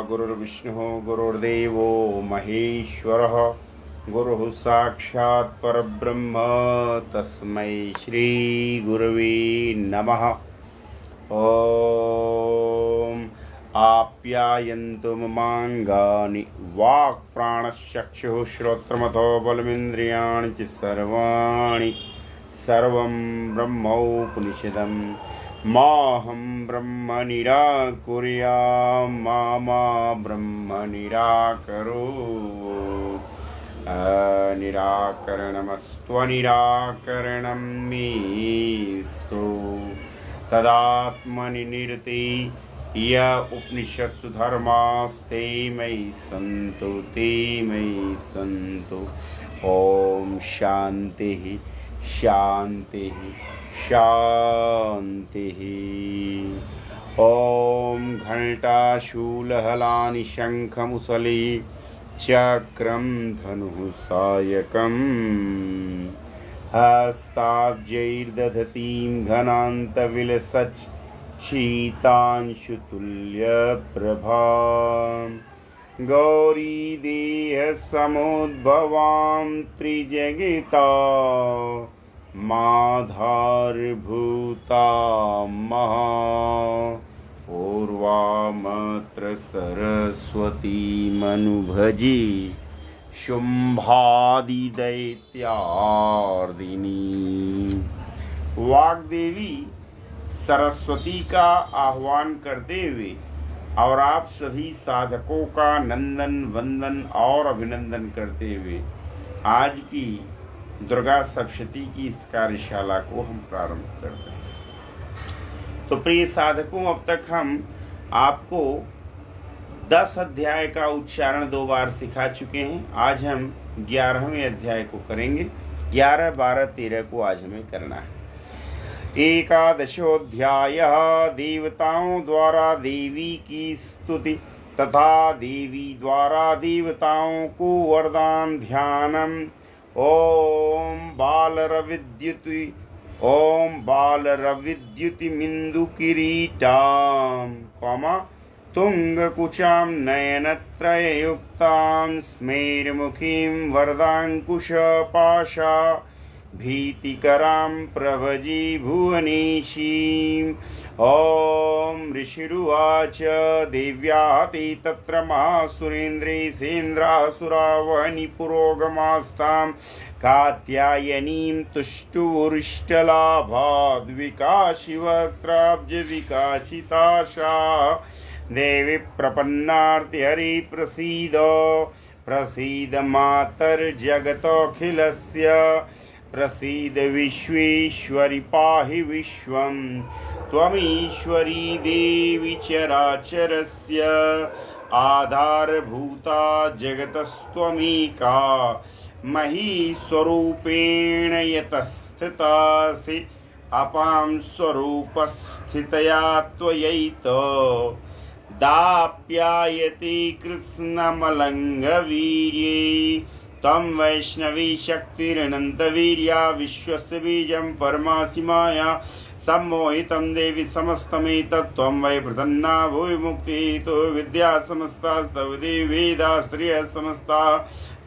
गुरुर्विष्णु गुरुर्देवो महेश्वरः गुरुः साक्षात् परब्रह्म तस्मै श्री गुरवे नमः। ओम आप्यायन्तु ममाङ्गानि वाक्प्राणश्चक्षुः श्रोत्रमथो बलमिन्द्रियाणि च सर्वाणि सर्वं ब्रह्मोपनिषदम् माहं ब्रह्म निराकुर्याम् मा ब्रह्म निराकरोत्। निराकरणमस्त्वनिराकरणं मेस्तु तदात्मनि निरते य उपनिषत्सु धर्मास्ते मयि सन्तु। ओम शांति शांति शांति। ओम घंटाशूलहलानि शंखमुसली चक्रं धनुः सायकम् हस्ताब्जैर्दधतीं घनान्तविलसच्छीतांशुतुल्यप्रभां गौरीदेहसमुद्भवां त्रिजगिता माधारभूता महा पूर्वामत्र सरस्वतीमनुभजे शुंभादिदैत्यार्दिनी। वाग्देवी सरस्वती का आह्वान करते हुए और आप सभी साधकों का नंदन वंदन और अभिनंदन करते हुए आज की दुर्गा सप्तशती की इस कार्यशाला को हम प्रारंभ करते हैं। तो प्रिय साधकों, अब तक हम आपको 10 अध्याय का उच्चारण 2 बार सिखा चुके हैं। आज हम 11वें अध्याय को करेंगे। 11, 12, 13 को आज हमें करना है। एकादशोऽध्याय देवताओं द्वारा देवी की स्तुति तथा देवी द्वारा देवताओं को वरदान ध्यानम। ओम बालरविद्युतिमिन्दु किरीटाम तुंगकुचां नयनत्रययुक्तां स्मेरमुखीं वरदाङ्कुशपाशा भीतिकरां प्रभजी भुवनेशीम्। ॐ ऋषिरुवाच देव्याति तत्र महासुरेन्द्रे सेन्द्रासुरावहनि पुरोगमास्तां कात्यायनीं तुष्टुवृष्टलाभाद्विकाशिवक्त्राब्जविकाशिताशा देवी प्रपन्नार्तिहरि प्रसीद मातर्जगतोऽखिलस्य प्रसीद विश्वेश्वरि पाहि विश्वं त्वमीश्वरी देवी चराचरस्य आधारभूता जगतस्त्वमेका महीस्वरूपेण यतस्थितासि अपां स्वरूपस्थितया त्वयैतो दाप्यायते कृष्णमलङ्घवीर्ये त्वं वैष्णवी शक्तिरनन्तवीर्या विश्वस्य बीजं परमासि माया सम्मोहितं देवि समस्तमेतत् त्वं वै प्रसन्ना भूय मुक्तिहेतो विद्या समस्तास्तव देवी वेदा स्त्रियः समस्ता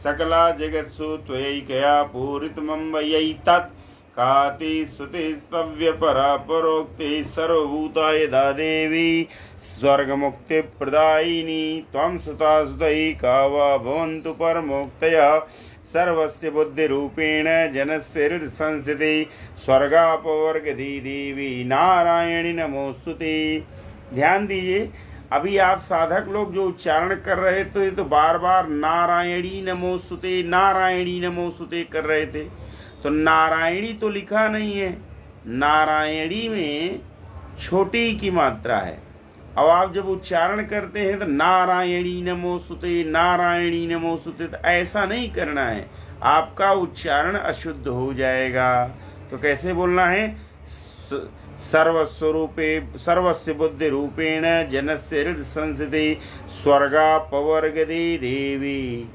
सकला जगत्सु त्वयैकया पूरितमम्बयैतत् काति स्तुतिस्तव्यपरा परोक्ते सर्वभूता यदा देवी स्वर्गमुक्तिप्रदायिनी त्वं सुता सुतैका वा भवन्तु परमोक्तयः सर्वस्य बुद्धिरूपेण जनस्य हृदि संस्थिते स्वर्गापवर्गधी देवी नारायणी नमोस्तुते। ध्यान दीजिए, अभी आप साधक लोग जो उच्चारण कर रहे थे तो बार बार नारायणी नमोस्तुते कर रहे थे। तो नारायणी तो लिखा नहीं है, नारायणी में छोटी की मात्रा है। अब आप जब उच्चारण करते हैं तो नारायणी नमोस्तुते तो ऐसा नहीं करना है, आपका उच्चारण अशुद्ध हो जाएगा। तो कैसे बोलना है? सर्वस्य बुद्धि रूपेण जनस्य हृदि संस्थिते स्वर्गापवर्गदे देवी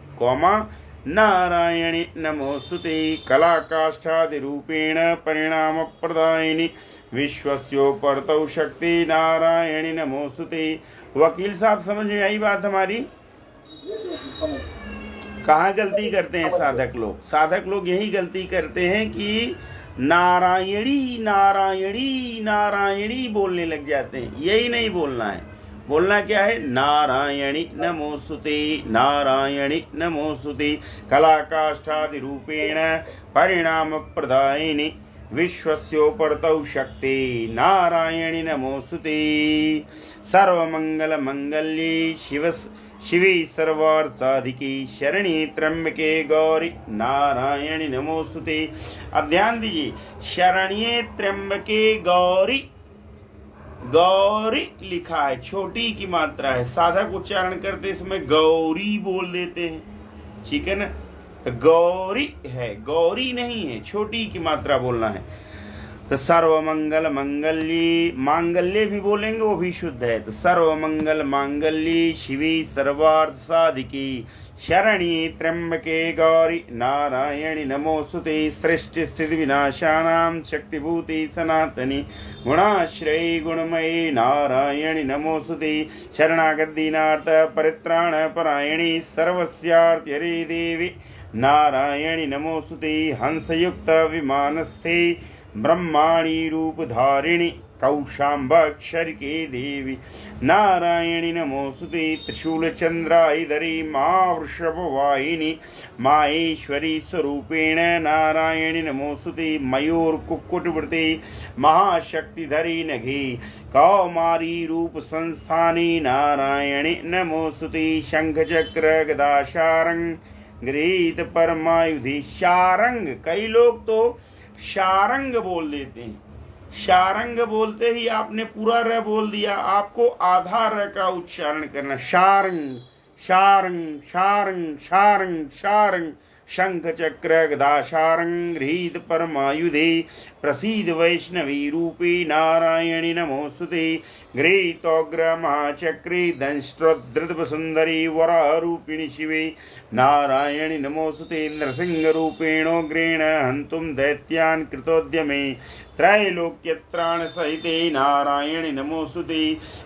नारायणि नमोस्तुते कलाकाष्ठादिरूपेण परिणामप्रदायिनि विश्वस्योपरतौ शक्ति नारायणि नमोस्तुते। वकील साहब समझ में आई बात हमारी? कहाँ गलती करते हैं साधक लोग? साधक लोग यही गलती करते हैं कि नारायणी नारायणी नारायणी बोलने लग जाते हैं। यही नहीं बोलना है। बोलना क्या है? नारायणि नमोस्तुते नारायणि नमोस्तुते कलाकाष्ठादि रूपेण परिणाम प्रदायिनि विश्वस्योपरतौ शक्ति नारायणि नमोस्तुते। सर्वमंगल मंगल्ये शिवे सर्वार्थ साधिके शरण्ये त्र्यंबके गौरी नारायणि नमोस्तुते। अब ध्यान दीजिए, शरण्ये त्र्यंबके गौरी, गौरी लिखा है, छोटी की मात्रा है। साधक उच्चारण करते समय गौरी बोल देते हैं, ठीक है ना? तो गौरी है, गौरी नहीं है, छोटी की मात्रा बोलना है। तो सर्वमंगल मंगल्ये, मांगल्य भी बोलेंगे वो भी शुद्ध है। तो सर्वमंगल मांगल्ये शिवे सर्वार्थ साधिके शरण्ये त्र्यंबके गौरी नारायणि नमोस्तुते। सृष्टि स्थिति विनाशानां शक्तिभूते सनातनी गुणाश्रयी गुणमयी नारायणि नमोस्तुते। शरणागत दीनार्थ परित्राण परायणी सर्वस्यार्थ देवी नारायणि नमोस्तुते। हंसयुक्त विमानस्थे ब्रह्माणी रूपधारिणी कौशाम्बक्षरिके देवी नारायणि नमोस्तुते। त्रिशूल चंद्राइधरी माँ वृषभवाहिनी माहेश्वरी स्वरूपेण नारायणि नमोस्तुते। मयूर कुक्कुटवृते महाशक्तिधरी नघे कौमारी रूप संस्थानी नारायणि नमोस्तुते। शंख चक्र गदा शारंग गृहीत परमायुधि शारंग, कई लोग तो शारंग बोल देते हैं। शारंग बोलते ही आपने पूरा र बोल दिया, आपको आधा र का उच्चारण करना। शारंग शारंग शारंग शारंग शारंग शंख चक्र गदा शारंग गृहीत परमायुधे प्रसीद वैष्णवी रूपे नारायणि नमोस्तुते। गृहीतोग्र महाचक्रे दंष्ट्रोद्धृत सुंदरी वराह रूपिणि शिवे नारायणि नमोस्तुते। नृसिंह रूपेणोग्रेण हन्तुं दैत्यान् कृतोद्यमे त्रैलोक्यत्राण सहिते नारायणि नमोस्तुते।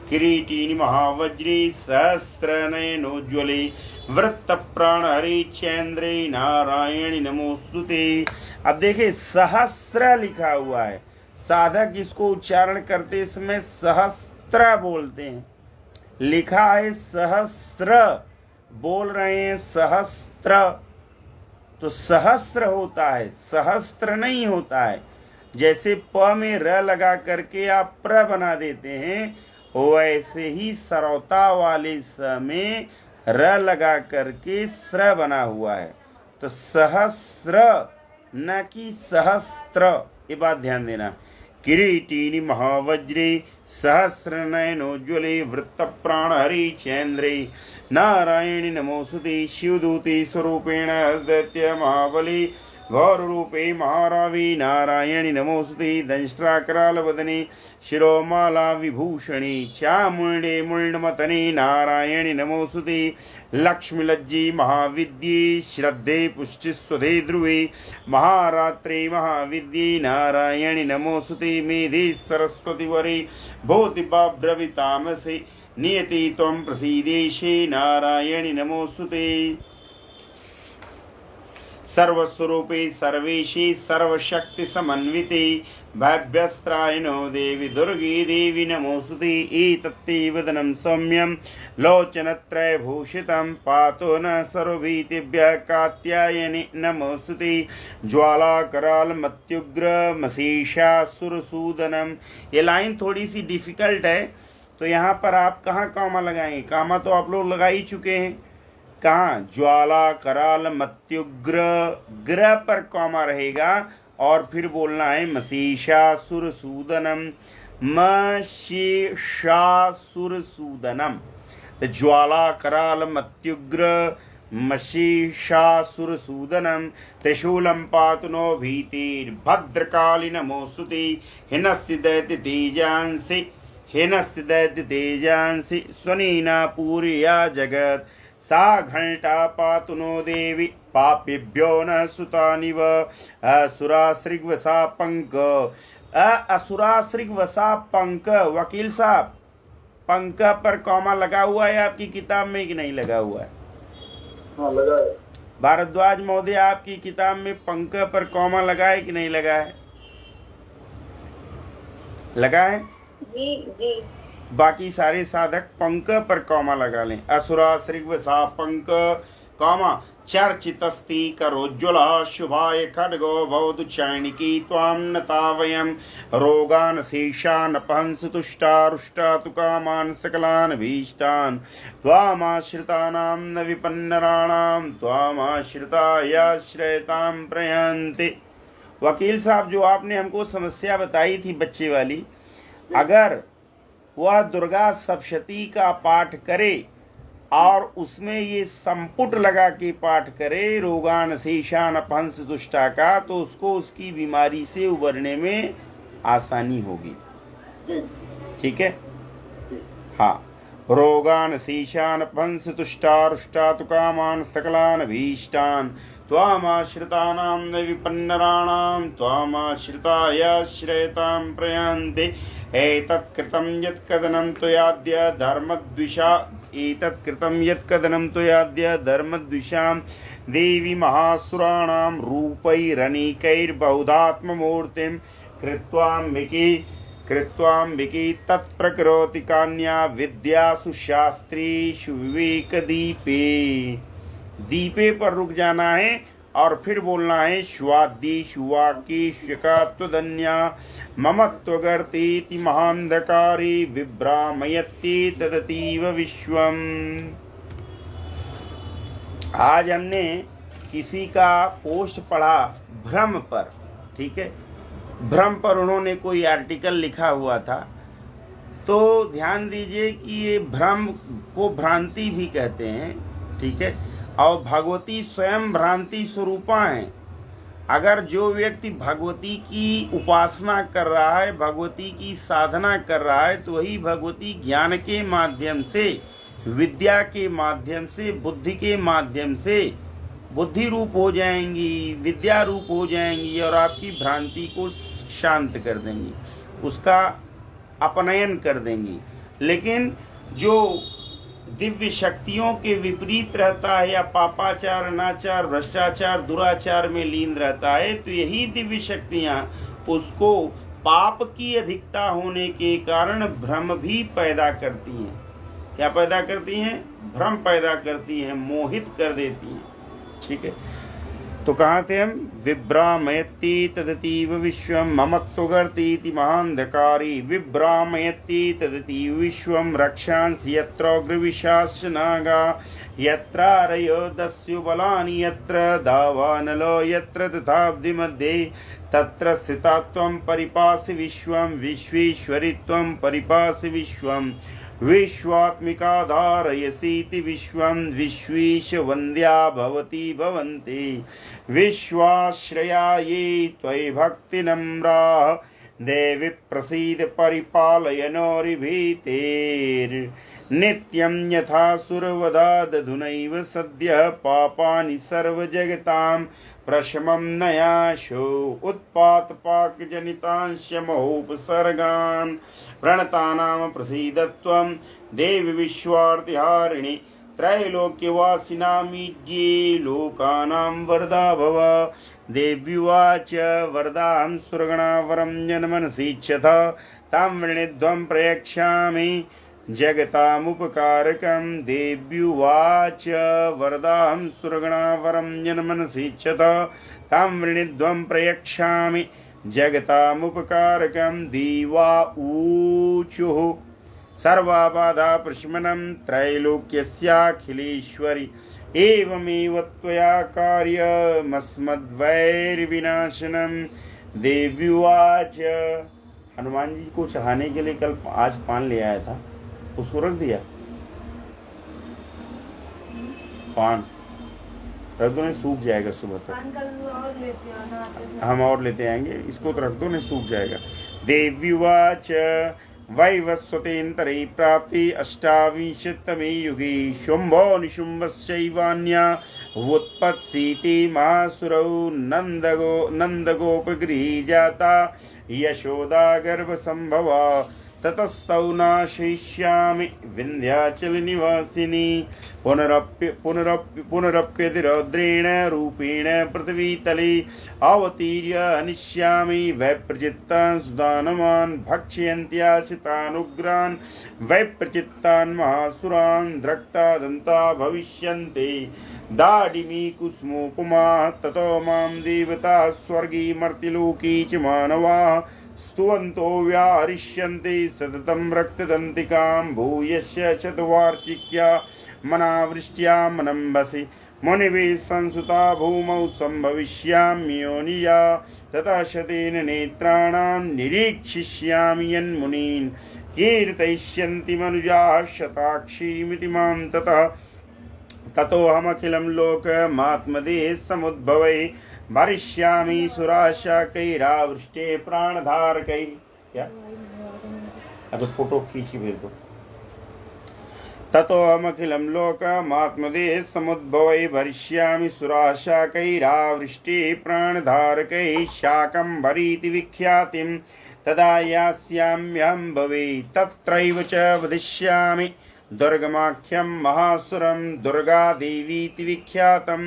किरीटिनि महावज्रे सहस्रनयनोज्ज्वले वृत्त प्राण हरि चैन्द्रे नारायणि नमोस्तुते। अब देखिए सहस्र लिखा हुआ है, साधक इसको उच्चारण करते समय सहस्त्र बोलते हैं। लिखा है सहस्र, बोल रहे हैं सहस्त्र, तो सहस्र होता है, सहस्त्र नहीं होता है। जैसे प में र लगा करके आप प्र बना देते हैं, वैसे ही सरौता वाले स में र लगा करके स्र बना हुआ है। तो सहस्र न कि सहस्त्र, ये बात ध्यान देना। किरीटिनि महावज्रे सहस्र नयनोज्ज्वले वृत्त प्राण हरि चैन्द्रे नारायणि नमोस्तुते। शिवदूते स्वरूपेण दैत्य महाबली गौर रूपे महारावी नारायणि नमोस्तुते। दंष्ट्राकराल वदने शिरोमाला विभूषणी चामुंडे मुंडमतने नारायणि नमोस्तुते। लक्ष्मी लज्जी महाविद्ये श्रद्धे पुष्टि स्वधे ध्रुवे महारात्रे महाविद्ये नारायणि नमोस्तुते। मेधे सरस्वती वरे भूतिब्रवितामसे नियति त्वं प्रसीदेशे नारायणि नमोस्तुते। सर्वस्वरूपे सर्वेशे सर्वशक्ति समन्विते भव्यस्त्रायनो देवी दुर्गे देवी नमोस्तुते। एतत्ते वदनं सौम्यं लोचनत्रयभूषितं पातो न सर्वभीतिभ्यः कात्यायनि नमोस्तुते। ज्वालाकराल मत्युग्र मशीषासुरसूदनम। ये लाइन थोड़ी सी डिफिकल्ट है, तो यहाँ पर आप कहाँ कामा लगाएंगे? कामा तो आप लोग लगा ही चुके हैं। कहाँ? ज्वाला कराल मत्युग्र, ग्रह पर कॉमा रहेगा और फिर बोलना है मशीषासुरसूदनम, मशीषासुरसूदनम। तो ज्वाला कराल मत्युग्र मशीषासुरसूदनम त्रिशूलं पातु नो भीतिर्भद्रकाली नमोस्तुते। हिनस्य दैत्य तेजांसि हिनस्य दैत्य तेजांसि स्वनीना पूर्या जगत् सा घंटा पातु नो देवी पापेभ्यो न सुतानिव असुरासृग्वसा पंक। असुरासृग्वसा पंक। वकील साहब, पंक पर कॉमा लगा हुआ है आपकी किताब में कि नहीं लगा हुआ है? हाँ लगा है। भारद्वाज महोदय, आपकी किताब में पंक पर कॉमा लगा है कि नहीं लगा है? लगा है जी जी। बाकी सारे साधक पंक पर कॉमा लगा लें। असुरा सृग्वसा पंक कॉमा चर्चितस्ति करोज्ज्वल शुभाय खड्गो भवतु चैनिकी त्वां नतावयं रोगान् शेषान् अपहंसु तुष्टारुष्टा तु कामान् सकलान् भीष्टान् त्वामाश्रितानां न विपन्नराणां त्वामाश्रितायाश्रयतां प्रयन्ति। वकील साहब, जो आपने हमको समस्या बताई थी बच्चे वाली, अगर वह दुर्गा सप्तशती का पाठ करे और उसमें ये संपुट लगा के पाठ करे रोगान शेषान अपहंस दुष्टा का, तो उसको उसकी बीमारी से उबरने में आसानी होगी। ठीक है? हाँ। रोगान शेषान अपहंस तुष्टा तु कामान् सकलान् भीष्टान् त्वामाश्रितानां न विपन्नराणां त्वामाश्रितायाश्रयतां प्रयन्ति। एतत्कृतं यत्कदनं त्वयाद्य धर्मद्विषा एतत्कृतं यत्कदनं त्वयाद्य धर्मद्विषां देवी महासुराणां रूपैरनीकैर्बहुधात्ममूर्तिं कृत्वाम्बिकी तत्प्रकरोति कान्या विद्यासु शास्त्रीषु विवेकदीपे। दीपे पर रुक जाना है और फिर बोलना है श्वाद्दीषु वाक्येष्वकात्वदन्या ममत्वगर्तेति महान्धकारी विभ्रामयति तदतीव विश्वम। आज हमने किसी का पोस्ट पढ़ा भ्रम पर। ठीक है? भ्रम पर उन्होंने कोई आर्टिकल लिखा हुआ था, तो ध्यान दीजिए कि ये भ्रम को भ्रांति भी कहते हैं। ठीक है? और भगवती स्वयं भ्रांति स्वरूपा हैं। अगर जो व्यक्ति भगवती की उपासना कर रहा है, भगवती की साधना कर रहा है, तो वही भगवती ज्ञान के माध्यम से, विद्या के माध्यम से, बुद्धि के माध्यम से बुद्धि रूप हो जाएंगी, विद्या रूप हो जाएंगी और आपकी भ्रांति को शांत कर देंगी, उसका अपनयन कर देंगी। लेकिन जो दिव्य शक्तियों के विपरीत रहता है या पापाचार, अनाचार, भ्रष्टाचार, दुराचार में लीन रहता है, तो यही दिव्य शक्तियां उसको पाप की अधिकता होने के कारण भ्रम भी पैदा करती हैं। क्या पैदा करती हैं? भ्रम पैदा करती हैं, मोहित कर देती हैं। ठीक है? तो कहाँ थे हम? विभ्रामयति तदतीव विश्वम ममत्वगर्तीति महान्धकारी विभ्रामयति तदतीव विश्वम रक्षांसि यत्रोग्रविशास्य नागा यत्रारयो दस्यु बलानि यत्र दावानलो यत्र तथाब्धि मध्ये तत्र स्थिता त्वं परिपासि विश्वं विश्वेश्वरि त्वं परिपासि विश्वं विश्वात्मिका धारयसीति विश्वं विश्वेश वन्द्या भवति भवन्ति विश्वाश्रया ये त्वयि भक्तिनम्रा देवी प्रसीद परिपालय नित्यं यथा सुरवधादधुनैव सद्यः पापानि सर्वजगतां प्रशमं नयाशो उत्पातपाकजनितांश महोपसर्गान् प्रणतानां प्रसीदत्वं देवी विश्वार्तिहारिणि त्रैलोक्यवासिनामीज्ये लोकानां वरदा भव। देव्युवाच वरदां सुरगणा वरं जनमनसीच्छथ तां वृणीध्वं प्रयच्छामि जगतामुपकारकं। देव्युवाच वरदां सुरगणा वरं जनमनसीच्छथ तां वृणीध्वं प्रयच्छामि जगतामुपकारकं। देवा ऊचुः सर्वा बाधा प्रशमनं त्रैलोक्यस्याखिलेश्वरि एवमेव त्वया कार्यमस्मद्वैर्विनाशनं। देव्युवाच हनुमान जी को चढ़ाने के लिए कल आज पान ले आया था, उसको रख दिया। पान रख दो, नहीं सूख जाएगा सुबह तक। हम और लेते आएंगे, इसको तो रख दो, नहीं सूख जाएगा। देव्युवाच वैवस्वतेन्तरे प्राप्ति अष्टाविंशतितमे युगे शुम्भो निशुम्भश्चैवान्या वुत्पत्सीति महासुरौ नन्दगोपगृही जाता यशोदा गर्भसम्भवा ततस्तौ नाशयिष्यामि विन्ध्याचलनिवासिनी पुनरप्यति रौद्रेण रूपेण पृथ्वीतले अवतीर्य हनिष्यामि वैप्रचित्तान् सुदानवान् भक्ष्यन्त्याशितानुग्रान् वैप्रचित्तान् महासुरान् द्रक्ता दन्ता भविष्यन्ते दाडिमी कुसुमोपमा ततो मां देवता स्वर्गी मर्त्यलोकी च मानवाः स्तुवन्तो व्याहरिष्यन्ते सततं रक्तदन्तिकां भूयस्य शतवार्षिक्या मनावृष्ट्या मनम्बसि मुनिभिः संसुता भूमौ सम्भविष्याम्योनिया ततः शतेन नेत्राणां निरीक्षिष्यामि यन्मुनीन् कीर्तयिष्यन्ति मनुजाः शताक्षीमिति मां ततोऽहमखिलं लोकमात्मदेः समुद्भवै भरिष्यामि सुराशाकैरावृष्टे प्राणधारकै। क्या अच्छा फोटो खींच के भेज दो। ततोऽहमखिलं लोकमात्मदेः समुद्भवै भरिष्यामि सुराशाकैरावृष्टे प्राणधारकै शाकम्भरीति विख्यातिं तदा यास्याम्यहं भवे तत्रैव च वदिष्यामि दुर्गमाख्यं महासुरं दुर्गादेवीति विख्यातं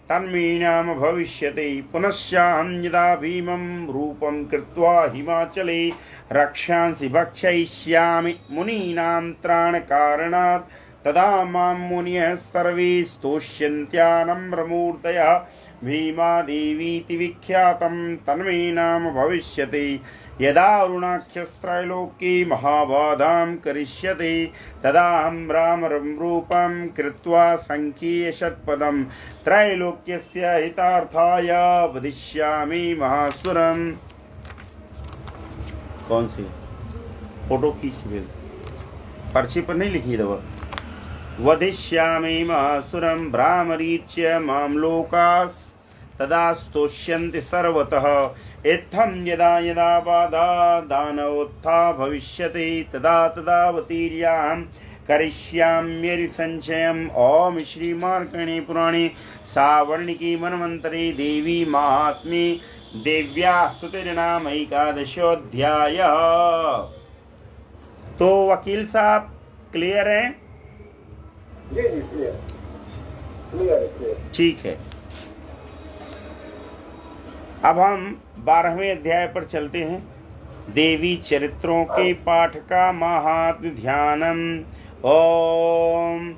तन्मे नाम भविष्यते पुनश्चाहं यदा भीमं रूपं कृत्वा हिमाचले रक्षांसि भक्षयिष्यामि मुनीनां त्राणकारणात् तदा मां मुनयः सर्वे स्तोष्यन्त्यानम्रमूर्तयः भीमादेवीति विख्यातं तन्मे नाम भविष्यते यदा अरुणाख्यस्त्रैलोक्ये महाबाधां करिष्यते तदाहं रामं रूपं कृत्वा सङ्ख्येयषट्पदं त्रैलोक्यस्य हितार्थाय वदिष्यामि महासुरम्। कौन सी फोटो खींच के भेज, पर्ची पर नहीं लिखी दवा। वदिष्यामि महासुरं भ्रामरीच्य मां लोकास् तदा स्तोष्यन्ति सर्वतः इत्थं यदा यदा बाधा दानवोत्था भविष्यति तदा तदावतीर्यां करिष्याम्यरिसंशयम्। ओम श्रीमार्कण्डेय पुराणे सावर्णिकी मनवन्तरे देवी महात्म्ये देव्याः स्तुतिर्नाम एकादशोऽध्यायः। तो वकील साहब क्लियर है? जी क्लियर क्लियर। ठीक है, अब हम 12वें अध्याय पर चलते हैं। देवी चरित्रों के पाठ का महात्म्य ध्यानम। ओम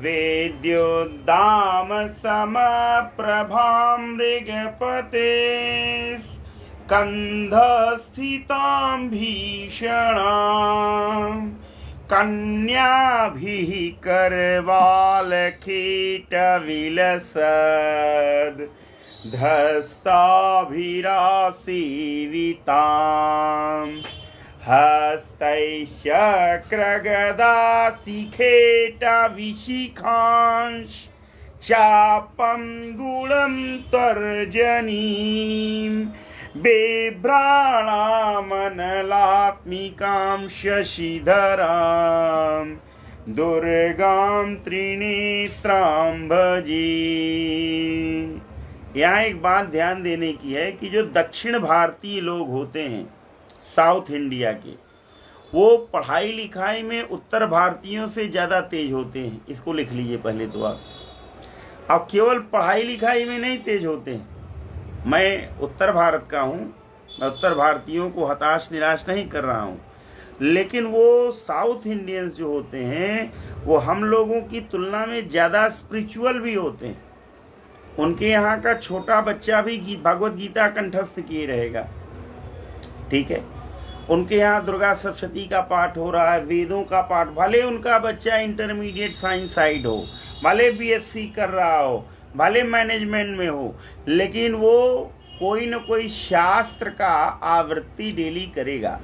वेद्योद्दाम समप्रभां मृगपते स्कन्धस्थितां भीषणां कन्याभिः करवालकीटविलसद् धस्ताभिरासीवितां हस्तैश्चक्रगदाशिखेटविशिखांश चापं गुणं तर्जनीं बिभ्राणामनलात्मिकां शशिधरां दुर्गां त्रिनेत्रां भजे। यहाँ एक बात ध्यान देने की है कि जो दक्षिण भारतीय लोग होते हैं साउथ इंडिया के, वो पढ़ाई लिखाई में उत्तर भारतीयों से ज़्यादा तेज होते हैं। इसको लिख लीजिए पहले तो आप। अब केवल पढ़ाई लिखाई में नहीं तेज होते हैं। मैं उत्तर भारत का हूँ, मैं उत्तर भारतीयों को हताश निराश नहीं कर रहा हूँ, लेकिन वो साउथ इंडियंस जो होते हैं वो हम लोगों की तुलना में ज़्यादा स्पिरिचुअल भी होते हैं। उनके यहाँ का छोटा बच्चा भी भगवत गीता कंठस्थ किए रहेगा, ठीक है। उनके यहाँ दुर्गा सप्तशती का पाठ हो रहा है, वेदों का पाठ, भले उनका बच्चा इंटरमीडिएट साइंस साइड हो, भले बीएससी कर रहा हो, भले मैनेजमेंट में हो, लेकिन वो कोई न कोई शास्त्र का आवृत्ति डेली करेगा,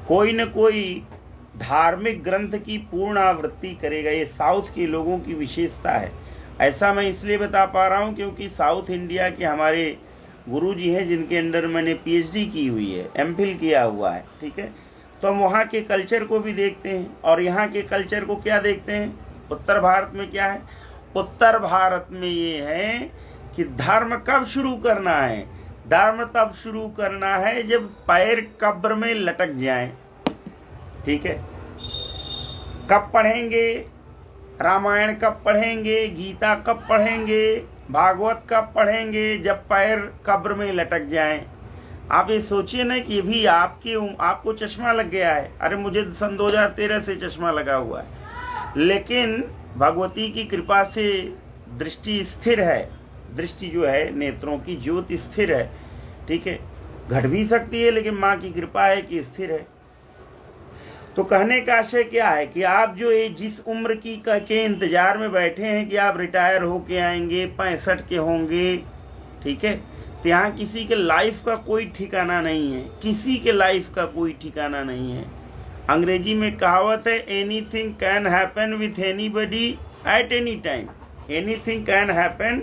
कोई न कोई धार्मिक ग्रंथ की पूर्ण आवृत्ति करेगा। ये साउथ के लोगों की विशेषता है। ऐसा मैं इसलिए बता पा रहा हूँ क्योंकि साउथ इंडिया के हमारे गुरुजी हैं जिनके अंडर मैंने पीएचडी की हुई है, एमफिल किया हुआ है, ठीक है। तो हम वहाँ के कल्चर को भी देखते हैं और यहाँ के कल्चर को क्या देखते हैं। उत्तर भारत में क्या है, उत्तर भारत में ये है कि धर्म कब शुरू करना है, धर्म तब शुरू करना है जब पैर कब्र में लटक जाएं। ठीक है, कब पढ़ेंगे रामायण, कब पढ़ेंगे गीता, कब पढ़ेंगे भागवत, कब पढ़ेंगे जब पैर कब्र में लटक जाएं। आप ये सोचिए ना कि भी आपको चश्मा लग गया है। अरे मुझे सन 2013 से चश्मा लगा हुआ है, लेकिन भगवती की कृपा से दृष्टि स्थिर है, दृष्टि जो है नेत्रों की ज्योति स्थिर है। ठीक है, घट भी सकती है लेकिन माँ की कृपा है कि स्थिर है। तो कहने का आशय क्या है कि आप जो ये जिस उम्र की के इंतजार में बैठे हैं कि आप रिटायर होके आएंगे, 65 के होंगे, ठीक है, तो यहाँ किसी के लाइफ का कोई ठिकाना नहीं है, किसी के लाइफ का कोई ठिकाना नहीं है। अंग्रेजी में कहावत है, anything can happen with anybody at any time, anything can happen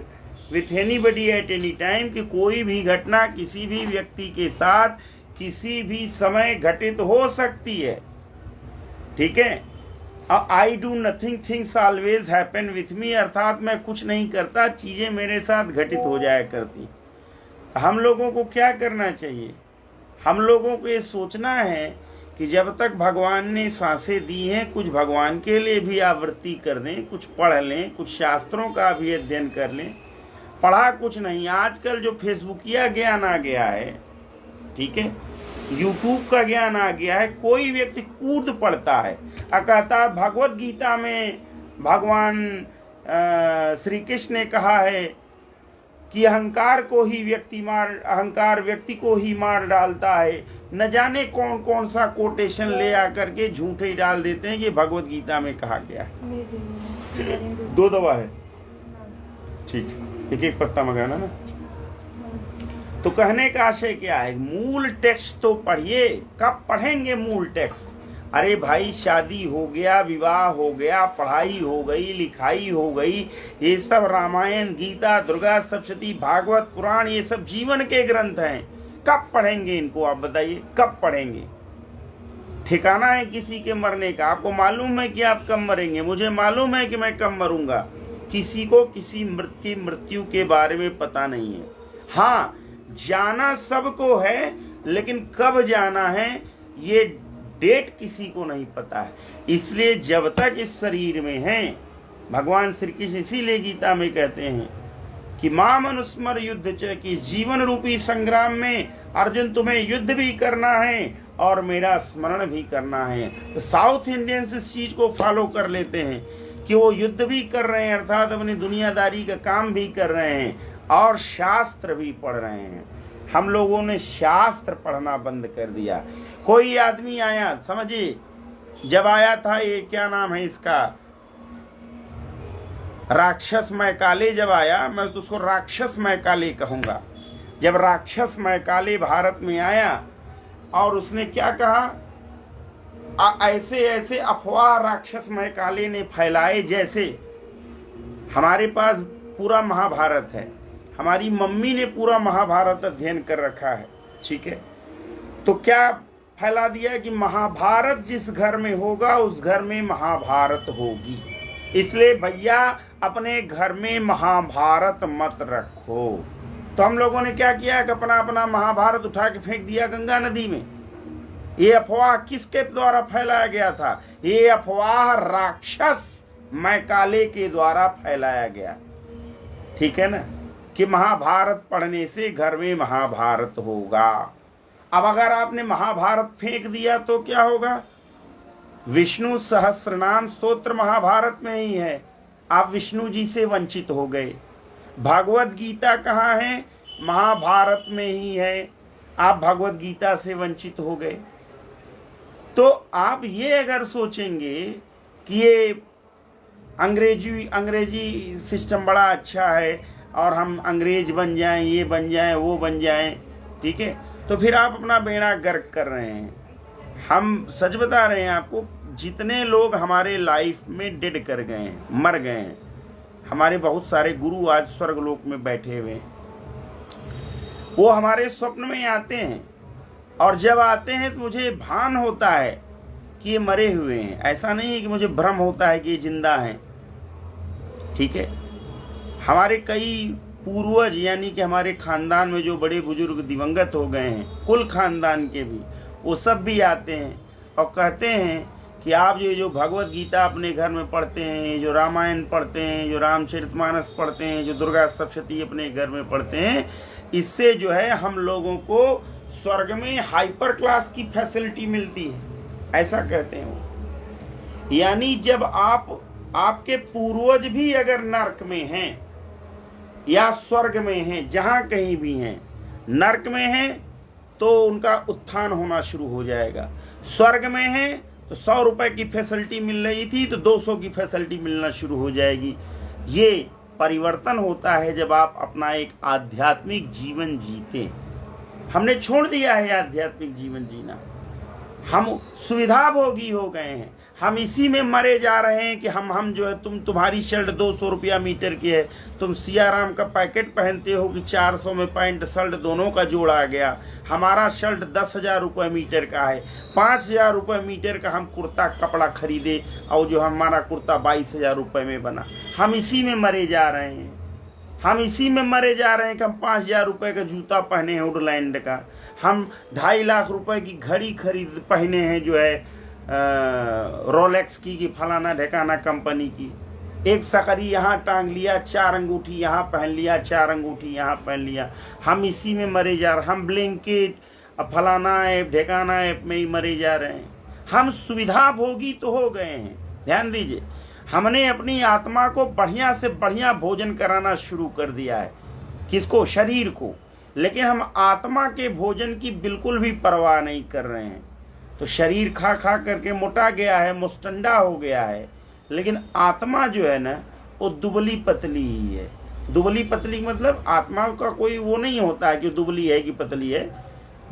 with anybody at any time, कि कोई भी घटना किसी भी व्यक्ति के साथ किसी भी समय घटित हो सकती है। ठीक है, I do nothing, things always happen with me, अर्थात मैं कुछ नहीं करता, चीजें मेरे साथ घटित हो जाया करती। हम लोगों को क्या करना चाहिए, हम लोगों को ये सोचना है कि जब तक भगवान ने सांसें दी हैं, कुछ भगवान के लिए भी आवृत्ति कर दें, कुछ पढ़ लें, कुछ शास्त्रों का भी अध्ययन कर लें। पढ़ा कुछ नहीं, आजकल जो फेसबुकिया ज्ञान आ गया है, ठीक है, यूट्यूब का ज्ञान आ गया है, कोई व्यक्ति कूद पड़ता है कहता भगवत गीता में भगवान श्री कृष्ण ने कहा है कि अहंकार व्यक्ति को ही मार डालता है। न जाने कौन कौन सा कोटेशन ले आकर के झूठे डाल देते हैं कि भगवत गीता में कहा गया है। 2 दवा है, ठीक, एक एक पत्ता मंगाना ना। तो कहने का आशय क्या है, मूल टेक्स्ट तो पढ़िए। कब पढ़ेंगे मूल टेक्स्ट? अरे भाई, शादी हो गया, विवाह हो गया, पढ़ाई हो गई, लिखाई हो गई, ये सब रामायण, गीता, दुर्गा सप्तशती, भागवत, पुराण, ये सब जीवन के ग्रंथ हैं। कब पढ़ेंगे इनको? आप बताइए, कब पढ़ेंगे? ठिकाना है किसी के मरने का? आपको मालूम है कि आप कब मरेंगे? मुझे मालूम है कि मैं कब मरूंगा। किसी को किसी मृत्यु के बारे में पता नहीं है। हाँ, जाना सबको है, लेकिन कब जाना है ये डेट किसी को नहीं पता है। इसलिए जब तक इस शरीर में हैं, भगवान श्री कृष्ण इसीलिए गीता में कहते हैं कि माम अनुस्मर युद्ध च, कि जीवन रूपी संग्राम में अर्जुन तुम्हें युद्ध भी करना है और मेरा स्मरण भी करना है। तो साउथ इंडियंस इस चीज को फॉलो कर लेते हैं कि वो युद्ध भी कर रहे हैं, अर्थात अपनी दुनियादारी का काम भी कर रहे हैं और शास्त्र भी पढ़ रहे हैं। हम लोगों ने शास्त्र पढ़ना बंद कर दिया। कोई आदमी आया, समझिए, जब आया था ये क्या नाम है इसका, राक्षस मैकाले जब आया, मैं तो उसको राक्षस मैकाले कहूंगा। जब राक्षस मैकाले भारत में आया और उसने क्या कहा, ऐसे ऐसे अफवाह राक्षस मैकाले ने फैलाए जैसे हमारे पास पूरा महाभारत है, हमारी मम्मी ने पूरा महाभारत अध्ययन कर रखा है, ठीक है। तो क्या फैला दिया कि महाभारत जिस घर में होगा उस घर में महाभारत होगी। इसलिए भैया अपने घर में महाभारत मत रखो। तो हम लोगों ने क्या किया कि अपना अपना महाभारत उठा के फेंक दिया गंगा नदी में। ये अफवाह किसके द्वारा फैलाया गया था? ये अफवाह राक्षस मैकाले के द्वारा फैलाया गया, ठीक है ना, कि महाभारत पढ़ने से घर में महाभारत होगा। अब अगर आपने महाभारत फेंक दिया तो क्या होगा? विष्णु सहस्त्रनाम स्तोत्र महाभारत में ही है, आप विष्णु जी से वंचित हो गए। भगवत गीता कहाँ है? महाभारत में ही है, आप भगवत गीता से वंचित हो गए। तो आप ये अगर सोचेंगे कि ये अंग्रेजी सिस्टम बड़ा अच्छा है और हम अंग्रेज बन जाएं, ये बन जाएं, वो बन जाएं, ठीक है, तो फिर आप अपना बेड़ा गर्क कर रहे हैं। हम सच बता रहे हैं आपको, जितने लोग हमारे लाइफ में डेड कर गए हैं, मर गए हैं, हमारे बहुत सारे गुरु आज स्वर्गलोक में बैठे हुए हैं, वो हमारे स्वप्न में आते हैं और जब आते हैं तो मुझे भान होता है कि ये मरे हुए हैं। ऐसा नहीं है कि मुझे भ्रम होता है कि ये जिंदा हैं। ठीक है, हमारे कई पूर्वज यानी कि हमारे खानदान में जो बड़े बुजुर्ग दिवंगत हो गए हैं, कुल खानदान के भी, वो सब भी आते हैं और कहते हैं कि आप जो भगवत गीता अपने घर में पढ़ते हैं, जो रामायण पढ़ते हैं, जो रामचरितमानस पढ़ते हैं, जो दुर्गा सप्तशती अपने घर में पढ़ते हैं, इससे जो है हम लोगों को स्वर्ग में हाइपर क्लास की फैसिलिटी मिलती है, ऐसा कहते हैं वो। यानी जब आपके पूर्वज भी अगर नरक में हैं या स्वर्ग में हैं, जहां कहीं भी हैं, नरक में हैं तो उनका उत्थान होना शुरू हो जाएगा, स्वर्ग में हैं तो 100 रुपए की फैसिलिटी मिल रही थी तो 200 की फैसिलिटी मिलना शुरू हो जाएगी। ये परिवर्तन होता है जब आप अपना एक आध्यात्मिक जीवन जीते। हमने छोड़ दिया है आध्यात्मिक जीवन जीना, हम सुविधा भोगी हो गए हैं, हम इसी में मरे जा रहे हैं कि हम जो है तुम्हारी शर्ट 200 रुपया मीटर की है, तुम सियाराम का पैकेट पहनते हो कि 400 में पैंट शर्ट दोनों का जोड़ आ गया, हमारा शर्ट 10,000 रुपये मीटर का है, 5,000 रुपये मीटर का हम कुर्ता कपड़ा खरीदे और जो हमारा कुर्ता 22,000 रुपये में बना। हम इसी में मरे जा रहे हैं, हम इसी में मरे जा रहे हैं कि हम 5,000 रुपये का जूता पहने हैं वुडलैंड का, हम 2.5 लाख रुपए की घड़ी पहने हैं जो है रोलेक्स की फलाना ढेकाना कंपनी की, एक सकरी यहाँ टांग लिया, 4 अंगूठी यहाँ पहन लिया, 4 अंगूठी यहाँ पहन लिया। हम इसी में मरे जा रहे हैं, हम ब्लिंकिट फलाना ऐप ढेकाना ऐप में ही मरे जा रहे हैं। हम सुविधा भोगी तो हो गए हैं। ध्यान दीजिए, हमने अपनी आत्मा को बढ़िया से बढ़िया भोजन कराना शुरू कर दिया है। किसको? शरीर को। लेकिन हम आत्मा के भोजन की बिल्कुल भी परवाह नहीं कर रहे हैं। तो शरीर खा खा करके मोटा गया है, मुस्टंडा हो गया है, लेकिन आत्मा जो है ना वो दुबली पतली ही है। दुबली पतली मतलब आत्मा का कोई वो नहीं होता है कि दुबली है कि पतली है।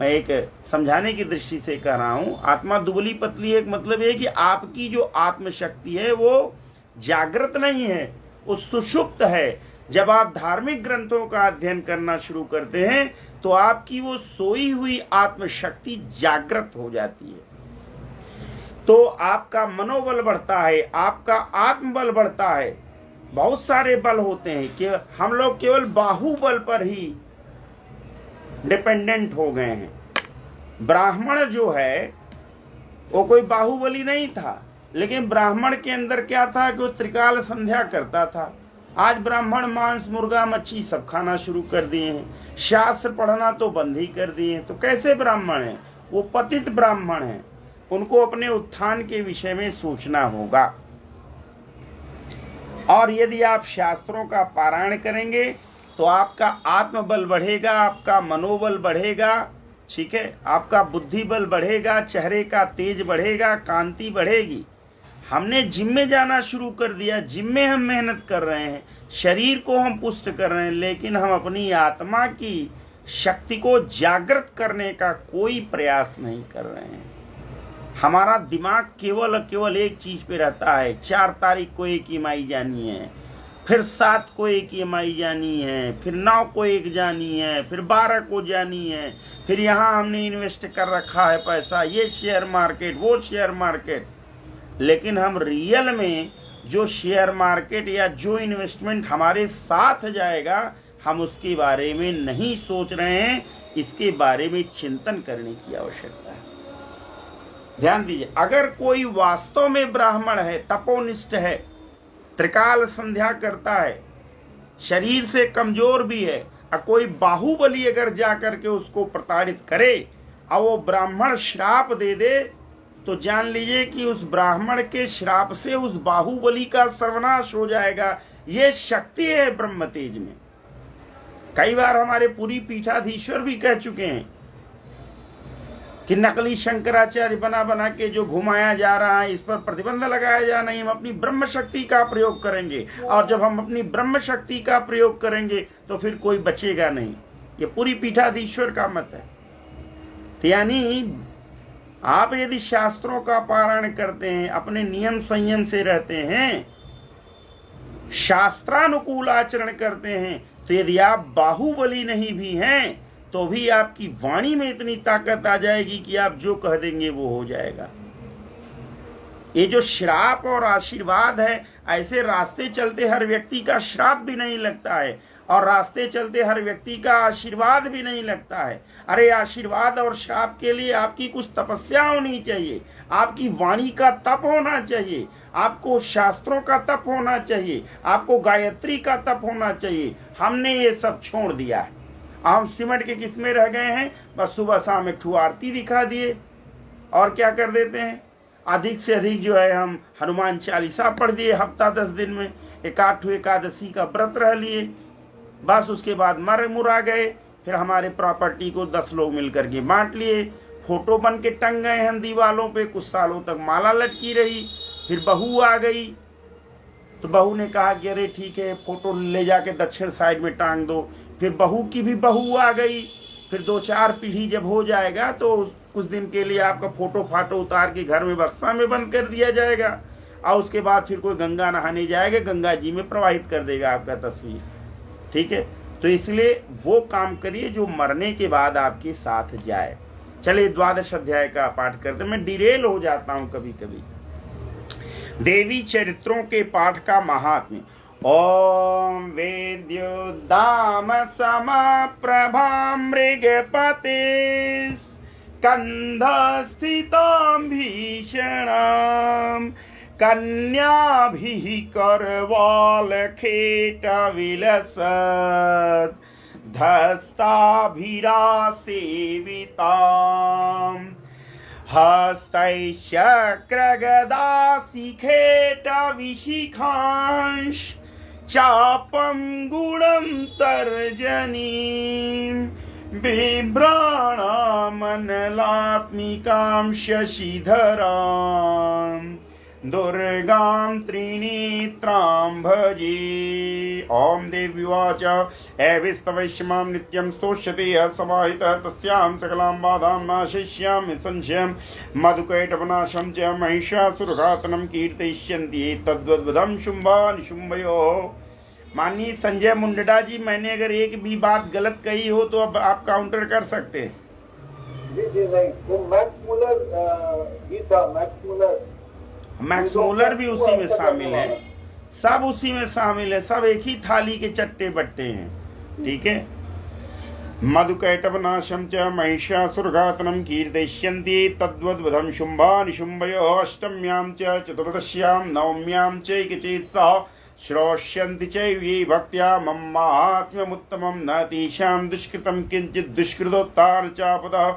मैं एक समझाने की दृष्टि से कह रहा हूँ, आत्मा दुबली पतली है मतलब है कि आपकी जो आत्मशक्ति है वो जागृत नहीं है, वो सुषुप्त है। जब आप धार्मिक ग्रंथों का अध्ययन करना शुरू करते हैं तो आपकी वो सोई हुई आत्मशक्ति जागृत हो जाती है, तो आपका मनोबल बढ़ता है, आपका आत्मबल बढ़ता है। बहुत सारे बल होते हैं कि हम लोग केवल बाहुबल पर ही डिपेंडेंट हो गए हैं। ब्राह्मण जो है वो कोई बाहुबली नहीं था, लेकिन ब्राह्मण के अंदर क्या था कि वो त्रिकाल संध्या करता था। आज ब्राह्मण मांस मुर्गा मच्छी सब खाना शुरू कर दिए हैं, शास्त्र पढ़ना तो बंद ही कर दिए हैं। तो कैसे ब्राह्मण हैं? वो पतित ब्राह्मण हैं। उनको अपने उत्थान के विषय में सोचना होगा। और यदि आप शास्त्रों का पारायण करेंगे तो आपका आत्मबल बढ़ेगा, आपका मनोबल बढ़ेगा, ठीक है, आपका बुद्धि बल बढ़ेगा, चेहरे का तेज बढ़ेगा, कांति बढ़ेगी। हमने जिम में जाना शुरू कर दिया, जिम में हम मेहनत कर रहे हैं, शरीर को हम पुष्ट कर रहे हैं, लेकिन हम अपनी आत्मा की शक्ति को जागृत करने का कोई प्रयास नहीं कर रहे हैं। हमारा दिमाग केवल एक चीज पे रहता है। 4 तारीख को एक EMI जानी है, फिर 7 को एक EMI जानी है, फिर 9 को एक जानी है, फिर 12 को जानी है, फिर यहाँ हमने इन्वेस्ट कर रखा है पैसा, ये शेयर मार्केट, वो शेयर मार्केट। लेकिन हम रियल में जो शेयर मार्केट या जो इन्वेस्टमेंट हमारे साथ जाएगा, हम उसके बारे में नहीं सोच रहे हैं। इसके बारे में चिंतन करने की आवश्यकता है। ध्यान दीजिए, अगर कोई वास्तव में ब्राह्मण है, तपोनिष्ठ है, त्रिकाल संध्या करता है, शरीर से कमजोर भी है, और कोई बाहुबली अगर जा करके उसको प्रताड़ित करे और वो ब्राह्मण श्राप दे दे, तो जान लीजिए कि उस ब्राह्मण के श्राप से उस बाहुबली का सर्वनाश हो जाएगा। ये शक्ति है ब्रह्म तेज में। कई बार हमारे पूरी पीठाधीश्वर भी कह चुके हैं कि नकली शंकराचार्य बना बना के जो घुमाया जा रहा है, इस पर प्रतिबंध लगाया जा नहीं, हम अपनी ब्रह्म शक्ति का प्रयोग करेंगे। और जब हम अपनी ब्रह्म शक्ति का प्रयोग करेंगे तो फिर कोई बचेगा नहीं। ये पूरी पीठाधीश्वर का मत है। तो यानी आप यदि शास्त्रों का पारायण करते हैं, अपने नियम संयम से रहते हैं, शास्त्रानुकूल आचरण करते हैं, तो यदि आप बाहुबली नहीं भी हैं तो भी आपकी वाणी में इतनी ताकत आ जाएगी कि आप जो कह देंगे वो हो जाएगा। ये जो श्राप और आशीर्वाद है, ऐसे रास्ते चलते हर व्यक्ति का श्राप भी नहीं लगता है और रास्ते चलते हर व्यक्ति का आशीर्वाद भी नहीं लगता है। अरे आशीर्वाद और श्राप के लिए आपकी कुछ तपस्या होनी चाहिए, आपकी वाणी का तप होना चाहिए, आपको शास्त्रों का तप होना चाहिए, आपको गायत्री का तप होना चाहिए। हमने ये सब छोड़ दिया है। हम सिमट के किसमें रह गए हैं? बस सुबह शाम एक ठू आरती दिखा दिए और क्या कर देते हैं, अधिक से अधिक जो है हम हनुमान चालीसा पढ़ दिए हफ्ता 10 दिन में, एक आठ एकादशी का व्रत रह लिए, बस उसके बाद मर मुरा गए। फिर हमारे प्रॉपर्टी को 10 लोग मिलकर के बांट लिए, फोटो बन के टंग गए हम दीवालों पे, कुछ सालों तक माला लटकी रही। फिर बहू आ गई तो बहू ने कहा कि अरे ठीक है फोटो ले जाके दक्षिण साइड में टांग दो। फिर बहू की भी बहू आ गई। फिर 2-4 पीढ़ी जब हो जाएगा तो कुछ दिन के लिए आपका फोटो फाटो उतार के घर में बक्सा में बंद कर दिया जाएगा और उसके बाद फिर कोई गंगा नहाने जाएगा, गंगा जी में प्रवाहित कर देगा आपका तस्वीर। ठीक है, तो इसलिए वो काम करिए जो मरने के बाद आपके साथ जाए। चलिए 12 अध्याय का पाठ करते। मैं डिरेल हो जाता हूं कभी कभी। देवी चरित्रों के पाठ का महात्म्य। ओम वेद्युदाम समप्रभा मृगपते स्कंध स्थितां भीषणां कन्याभिः करवालखेट विलसत् धस्ताभिरासेवितां हस्तैश्चक्रगदाशिखेट विशिखांश चापं गुणं तर्जनीं बिभ्राणामनलात्मिकां शशिधरां दुर्गां त्रिनेत्रां भजे। ओम देव्युवाच एविस्तवैष्यमां नित्यं स्तोष्यते यः समाहितः तस्यां सकलां बाधां नाशयिष्यामि संशयं मधुकैटवनाशं च महिषासुरघातनं कीर्तयिष्यन्ति तद्वद्वदं शुम्भानिशुम्भयोः। माननीय संजय मुंडा जी, मैंने अगर एक भी बात गलत कही हो तो अब आप काउंटर कर सकते हैं। जी नहीं, वो Max Muller Gita, Max Muller भी उसी में शामिल है, सब उसी में शामिल है, सब एक ही थाली के चट्टे बट्टे हैं। ठीक है। मधुकैटवनाशं च महिषासुरघातनं कीर्तयिष्यन्ति तद्वद्वधं शुम्भानिशुम्भयोः। अष्टम्यां च चतुर्दश्यां नवम्यां चैकचेत्सः श्रोष्यन्ति चैव भक्त्या मम माहात्म्यमुत्तमं न तेषां दुष्कृतं किञ्चित् दुष्कृतोत्तान चापदः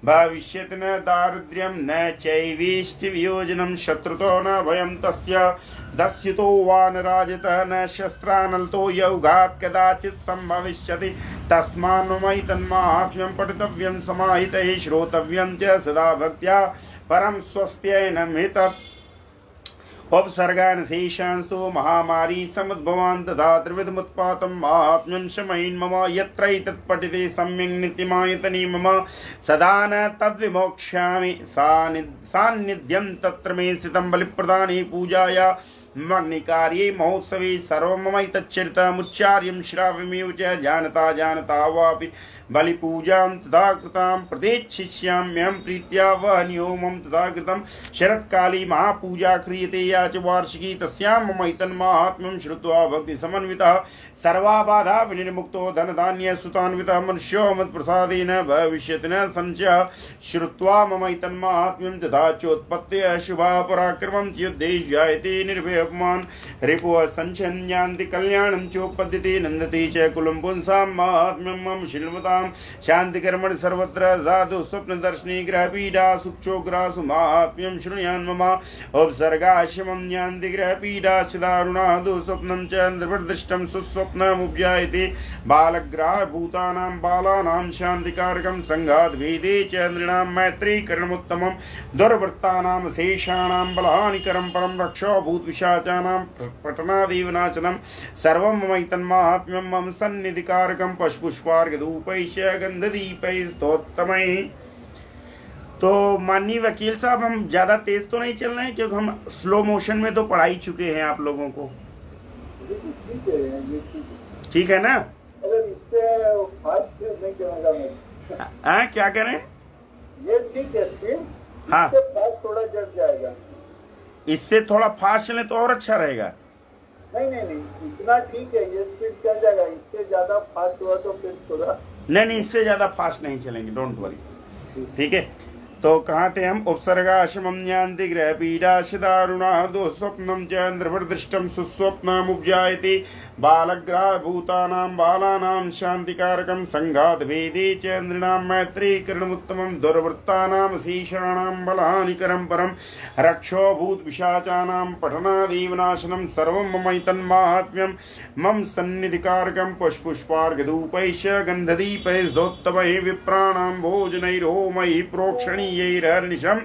भविष्यति न दारिद्र्यं न चैवेष्टिवियोजनं शत्रुतो न भयं तस्य दस्युतो वा न राजतः न शस्त्रानलतो यौघात् कदाचित् संभविष्यति तस्मान्मयितन्माहात्म्यं पठितव्यं समाहितैः श्रोतव्यं च सदा भक्त्या परं स्वस्त्यैनं हितत्। उपसर्गान् शेषांस्तु महामारी समुद्भवान् तथा त्रिविधमुत्पातं माहात्म्यं शमयिन् मम यत्रैतत् पठिते सम्यक् नित्यमायतने मम सदा न तद्विमोक्ष्यामि सान्निध्यं तत्र मे स्थितं बलिप्रदाने पूजाया मग्निकार्ये महोत्सवे सर्वममैतच्चरितमुच्चार्यं श्राव्यमेव च जानता वापि बलिपूजां तथा कृतां प्रतीच्छिष्याम्यहं प्रीत्या वहनीयो मम तथा कृतं। शरत्काले महापूजा क्रियते या च वार्षिकी तस्यां ममैतन्माहात्म्यं श्रुत्वा भक्तिसमन्वितः सर्वाबाधा विनिर्मुक्तो धनधान्य सुतान्वितः मनुष्यो मत्प्रसादेन भविष्यति न संशयः। श्रुत्वा ममैतन्माहात्म्यं तथा चोत्पत्तेः शुभा पराक्रमं युद्धे जायते निर्भयपमान् रिपुः संचन्यान्ति कल्याणं चोपद्यते नन्दते च कुलं पुंसां माहात्म्यं मम शिल्वतां शान्तिकर्मणि सर्वत्र साधु स्वप्नदर्शिनी ग्रहपीडा सुक्षोग्रासु माहात्म्यं शृणुयान् मम उपसर्गाश्रमं ज्ञान्ति ग्रहपीडा दारुणा दुःस्वप्नं च दृष्टं सुस्वप्नमुपजायते बालग्राह भूतानां बालानां शान्तिकारकं संघातभेदे च नृणां मैत्रीकरणमुत्तमं दुर्वृत्तानां शेषाणां बलहानिकरं परं रक्षो भूतपिशाचानां पठनादेव नाशनं सर्वं ममैतन्माहात्म्यं मम सन्निधिकारकं पुष्पार्घधूपैश्च गन्धदीपैस्तोत्तमैः। तो माननीय वकील साहब, हम ज्यादा तेज तो नहीं चल रहे हैं क्योंकि हम स्लो मोशन में तो पढ़ा ही चुके हैं आप लोगों को। ठीक है ना? अगर इससे फास्ट नहीं चलेगा। हाँ क्या करें? ये ठीक है स्पीड, हाँ। इससे फास्ट थोड़ा जड़ जाएगा। इससे थोड़ा फास्ट चले तो और अच्छा रहेगा। नहीं नहीं नहीं, इतना ठीक है, ये स्पीड चल जाएगा। इससे ज्यादा फास्ट हुआ तो फिर थोड़ा। नहीं नहीं, इससे ज्यादा फास्ट नहीं चलेंगे, डोंट वरी। ठीक है, तो कहाँ थे हम? उपसर्गा शमम ज्ञान्ति ग्रह पीडा दारुणा दो स्वप्नम च नृभृदृष्टम सुस्वप्नम उपजायते बालग्रह भूतानां बालानां शांतिकारकम संघात भेदे च नृणां मैत्री करणमुत्तमं दुर्वृत्तानां शीषाणां बलहानिकरं परं रक्षो भूत पिशाचानां पठनादेव नाशनं सर्वं ममैतन्माहात्म्यं मम सन्निधिकारकं पुष्पुष्पार्घधूपैश्च गन्धदीपैर्धोत्तमैः विप्राणां भोजनैर्होमैः प्रोक्षणीयैरहर्निशम्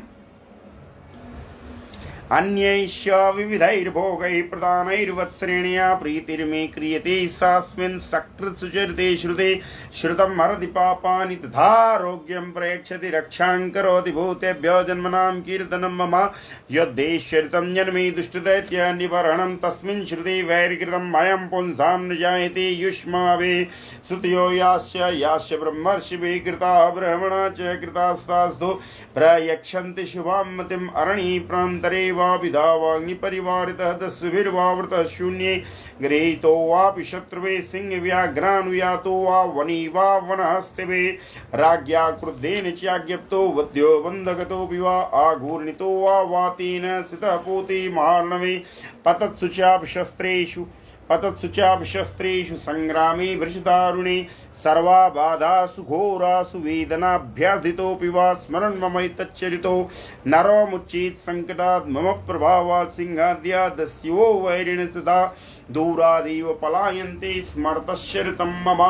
अन्यैश्च विविधैर्भोगैः प्रदानैर्वत्सरेण्या प्रीतिर्मे क्रियते सास्मिन् सकृत्सुचरिते श्रुते श्रुतं हरति पापानि तथारोग्यं प्रयच्छति रक्षां करोति भूतेभ्यो जन्मनां कीर्तनं मम यद्देश्वरितं जन्मे दुष्टदैत्यनिवारणं तस्मिन् श्रुते वैरकृतं भयं पुंसां न जायते युष्मावे श्रुतयो यास्य ब्रह्मर्षिभिः कृता ब्रह्मणा च कृतास्तास्तु प्रयच्छन्ति शुभां मतिम् अरणी प्रान्तरे विधावाग्निपरिवारितः दस्युभिर्वावृतः शून्ये गृहीतो वापि शत्रुवे सिंहव्याघ्रानुयातो वा वनी वा वनहस्तिवे राज्ञा क्रुद्धेन चाज्ञप्तो वध्यो बन्धगतोऽपि वा आघूर्णितो वा वातेन सितः पूते महार्णवे पतत्सु चापशस्त्रेषु संग्रामे वृषदारुणे सर्वा बाधासु घोरासु वेदनाभ्यर्थितोऽपि वा स्मरन् ममैतच्चरितो नरो मुच्चेत् संकटात् मम प्रभावात् सिंहाद्या दस्यो वैरिण सदा दूरादेव पलायन्ते स्मर्तश्चरितं मम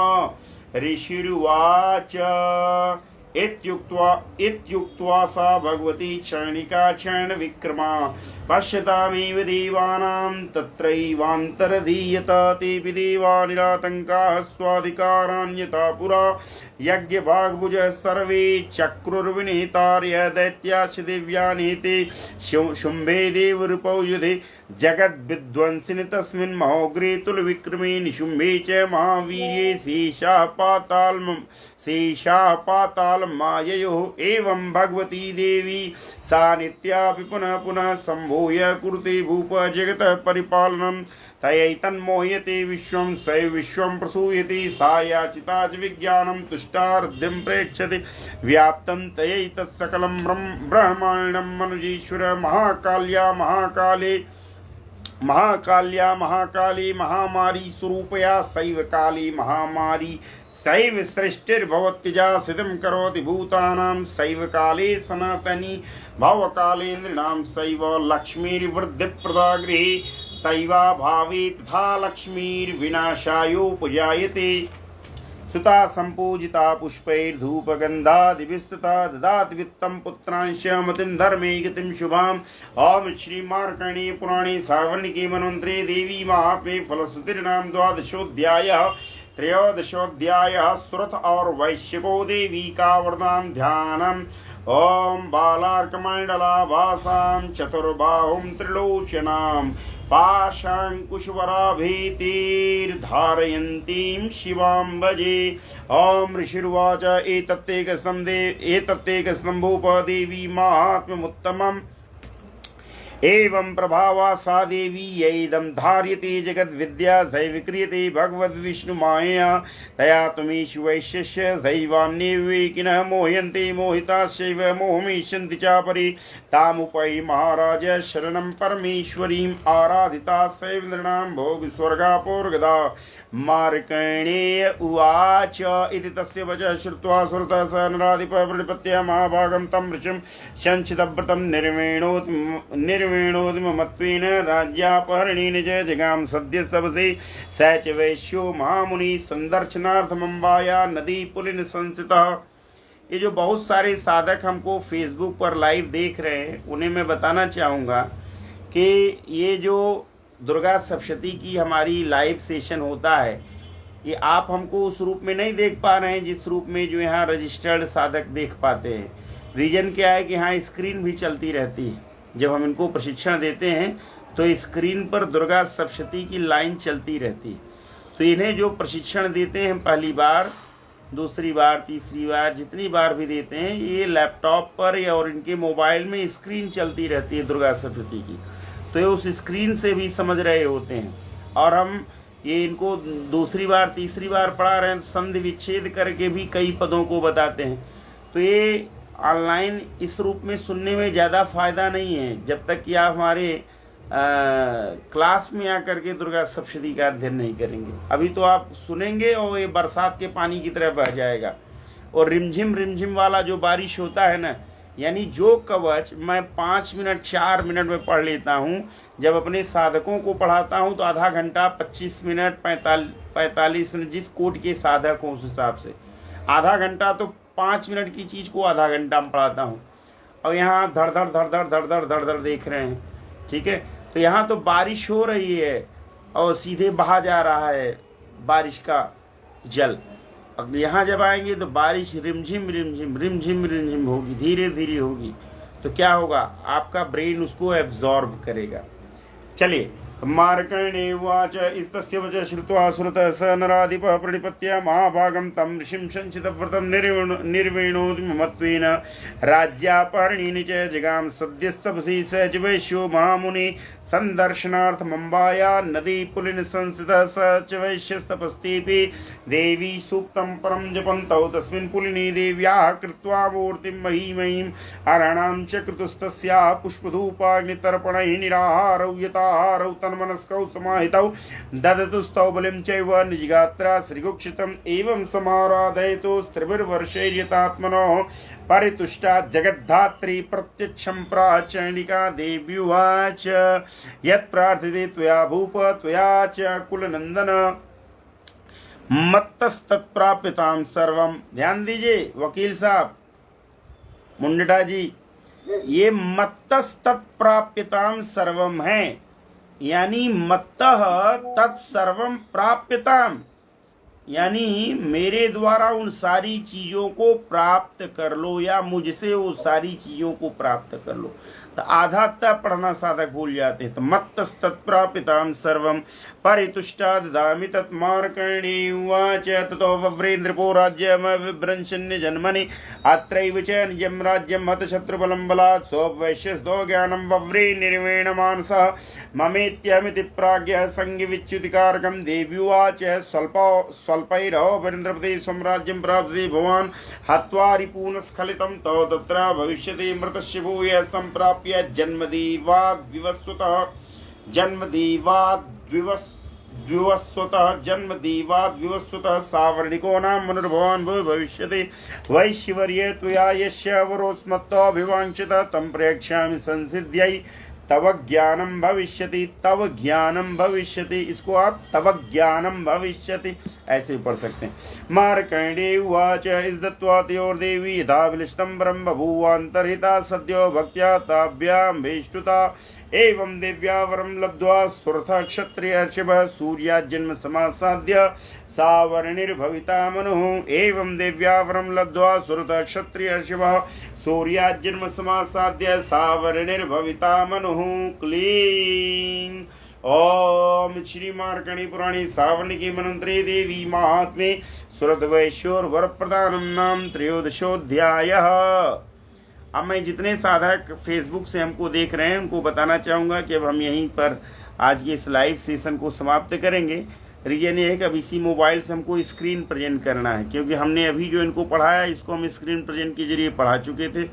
ऋषिरुवाच इत्युक्त्वा सा भगवती क्षणिका क्षणविक्रमा पश्यतामेव देवानां तत्रैवान्तरधीयता तेऽपि देवा निरातङ्काः स्वाधिकारान्यथा पुरा यज्ञभागभुजः सर्वे चक्रुर्विनीतार्य दैत्याश्च दिव्यानीते शुम्भे देवरूपौ युधे जगद्विध्वंसिनि तस्मिन् महोग्रे तुलविक्रमे निशुम्भे च महावीर्ये शेषाः पातालमाययोः एवं भगवती देवी सा नित्यापि पुनः पुनः सम्भूय कुरुते भूप जगतः परिपालनं तयैतन्मोह्यते विश्वं स विश्वं प्रसूयते सा याचिता च विज्ञानं तुष्टार्ध्यं प्रेक्षते व्याप्तं तयैतत्सकलं ब्रह्माण्डं मनुजेश्वर महाकाली महामारी स्वरूपया सैव काली महामारी सैव सृष्टिर्भवत्यजा सिद्धिं करोति भूतानां सैव काले सनातनी भवकालेन्द्रिणां सैव लक्ष्मीर्वृद्धिप्रदा गृहे सैवा भावे तथा लक्ष्मीर्विनाशायोपजायते सुता सम्पूजिता पुष्पैर्धूपगन्धादिभिस्तथा ददाति वित्तं पुत्रांश मतिं धर्मे गतिं शुभाम्। ओम श्री मार्कण्डेय पुराणे सावर्णिके मनवन्तरे देवी महात्म्ये फलश्रुतिर्नाम द्वादशोऽध्यायः। त्रयोदशोऽध्यायः सुरथ और वैश्यको देवी का वरदान ध्यानम्। ओम बालार्कमण्डलाभासां चतुर्बाहुं त्रिलोचनां पाशाङ्कुशवराभीतिर्धारयन्तीं शिवां भजे। ओम ऋषिर्वाच एतत्तेकस्तं भूपदेवी माहात्म्यमुत्तमम्। एवं प्रभावा सा देवी यैदं धार्यते जगद्विद्या दैविक्रियते भगवद्विष्णुमायया तया त्वमीशु वैश्यस्य दैवान्ये विवेकिनः मोह्यन्ते मोहिताश्चैव मोहमिष्यन्ति चापरे तामुपै महाराज शरणं परमेश्वरीम् आराधिता सैव नृणां भोगस्वर्गापोर्गदा। मार्कण्डेय उवाच इति तस्य वचः श्रुत्वा सुरतः स नराधिपः प्रणिपत्य महाभागं तं ऋषिं संचितव्रतं निर्वेणोद्यमत्वेन राज्यापहरणेन च जगाम सद्य सबसे स च वैश्यो महामुनि संदर्शनार्थमंबाया नदी पुलिन संस्थितः। ये जो बहुत सारे साधक हमको फेसबुक पर लाइव देख रहे हैं उन्हें मैं बताना चाहूँगा कि ये जो दुर्गा सप्तशती की हमारी लाइव सेशन होता है ये आप हमको उस रूप में नहीं देख पा रहे हैं जिस रूप में जो यहाँ रजिस्टर्ड साधक देख पाते हैं। रीजन क्या है कि यहाँ स्क्रीन भी चलती रहती है। जब हम इनको प्रशिक्षण देते हैं तो स्क्रीन पर दुर्गा सप्तशती की लाइन चलती रहती है। तो इन्हें जो प्रशिक्षण देते हैं पहली बार दूसरी बार, तीसरी बार, जितनी बार भी देते हैं, ये लैपटॉप पर या और इनके मोबाइल में स्क्रीन चलती रहती है दुर्गा सप्तशती की, तो ये उस स्क्रीन से भी समझ रहे होते हैं। और हम ये इनको दूसरी बार, तीसरी बार पढ़ा रहे हैं, संधि विच्छेद करके भी कई पदों को बताते हैं। तो ये ऑनलाइन इस रूप में सुनने में ज़्यादा फायदा नहीं है, जब तक कि आप हमारे क्लास में आकर के दुर्गा सप्तशती का अध्ययन नहीं करेंगे। अभी तो आप सुनेंगे और ये बरसात के पानी की तरह बह जाएगा। और रिमझिम रिमझिम वाला जो बारिश होता है ना, यानी जो कवच मैं 5 मिनट 4 मिनट में पढ़ लेता हूँ, जब अपने साधकों को पढ़ाता हूँ तो आधा घंटा, 25 मिनट, 45 मिनट, जिस कोट के साधक हो उस हिसाब से, आधा घंटा तो 5 मिनट की चीज़ को आधा घंटा में पढ़ाता हूँ। और यहाँ धड़ धड़ धड़ धड़ धड़ धड़ धड़ धड़ देख रहे हैं, ठीक है। तो यहाँ तो बारिश हो रही है और सीधे बहा जा रहा है बारिश का जल। अब यहाँ जब आएंगे तो बारिश रिमझिम रिमझिम रिमझिम रिमझिम होगी, धीरे धीरे होगी। तो क्या होगा, आपका ब्रेन उसको एब्जॉर्ब करेगा। चलिए, मार्कण्डेय उवाच इस्तस्य वचः श्रुत्वा सुरतः स नराधिपः प्रणिपत्य महाभागं तं ऋषिं संचितव्रतं निर्वेणोति ममत्वेन राज्यापहरणेन च जगाम सद्यस्तपसि स च वैश्यो महामुनि संदर्शनार्थमम्बाया नदी पुलिन संस्थितः स च वैश्यस्तपस्तीपि देवी सूक्तं परं जपन्तौ तस्मिन् पुलिने देव्याः कृत्वा मूर्तिं महीमहीं हराणां च कृतुस्तस्याः पुष्पधूपाग्नितर्पणैः निराहारौ यताहारौ तन्मनस्कौ समाहितौ ददतुस्तौ बलिं चैव निजगात्रा श्रीगुक्षितम् एवं समाराधयतु स्त्रिभिर्वर्षैर्यतात्मनो परितुष्टा जगद्धात्री प्रत्यक्षं प्राचण्डिका देव्युवाच यत् प्रार्थिते त्वया भूप त्वया च कुलनंदन मत्तस्तत्प्राप्यतां सर्वं। ध्यान दीजिए वकील साहब, मुंडा जी, ये मत्तस्तत्प्राप्यतां सर्वम है, यानी मत्तः तत्सर्वं प्राप्यताम, यानी मेरे द्वारा उन सारी चीजों को प्राप्त कर लो, या मुझसे वो सारी चीजों को प्राप्त कर लो। तो आधा तक पढ़ना साधक भूल जाते हैं। तो मत्तस्तत्प्राप्यतां सर्वं परितुष्टा ददामि तत्मार्कण्डेय उवाच ततो वव्रेन्द्रपो राज्यमविभ्रंशन्य जन्मनि अत्रैव च निजं राज्यं हतशत्रुबलं बलात् सोपवैश्यस्तो ज्ञानं वव्रे निर्वेणमानसः ममेत्यहमिति प्राज्ञः संज्ञविच्युतिकारकं देव्युवाच स्वल्पैरहो वरेन्द्रपते स्वं राज्यं प्राप्स्यति भवान् हत्वा रिपूनस्खलितं तव तत्र भविष्यति मृतस्य भूयः सम्प्राप्य जन्मदीवाद्विवस्वतः सावर्णिको नाम मनुर्भवान् भविष्यति वैश्यवर्ये त्वया यस्य वरोस्मत्तोऽभिवाञ्छितः तं प्रयक्ष्यामि संसिद्ध्यै तव ज्ञानम भविष्यति, तव ज्ञानम भविष्यति। इसको आप तव ज्ञानम भविष्यति ऐसे पढ़ सकते हैं। मार्कण्डेय उवाच इदत्वा तयोर्देवी यथा विलिष्टं परं बभूवान्तर्हिता सद्यो भक्त्या ताभ्यां भेष्टुता एवं देव्या वरं लब्ध्वा सुरथ क्षत्रियर्षभः सूर्याजन्म समासाद्य सावर्णिर्भविता मनुः एवं देव्या वरं लब्ध्वा सुरथ क्षत्रियर्षभः सूर्याजन्म समासाद्य सावर्णिर्भविता मनुः। क्लीं ओम श्री मार्कण्डेय पुराणे सावर्णिके मनन्त्रे देवी महात्म्ये सुरद्वैश्योर्वर प्रदानं नाम त्रयोदशोऽध्यायः। अब मैं जितने साधक फेसबुक से हमको देख रहे हैं उनको बताना चाहूँगा कि अब हम यहीं पर आज के इस लाइव सेशन को समाप्त करेंगे। रीजन ये है कि अब इसी मोबाइल से हमको स्क्रीन प्रेजेंट करना है, क्योंकि हमने अभी जो इनको पढ़ाया इसको हम स्क्रीन प्रेजेंट के जरिए पढ़ा चुके थे।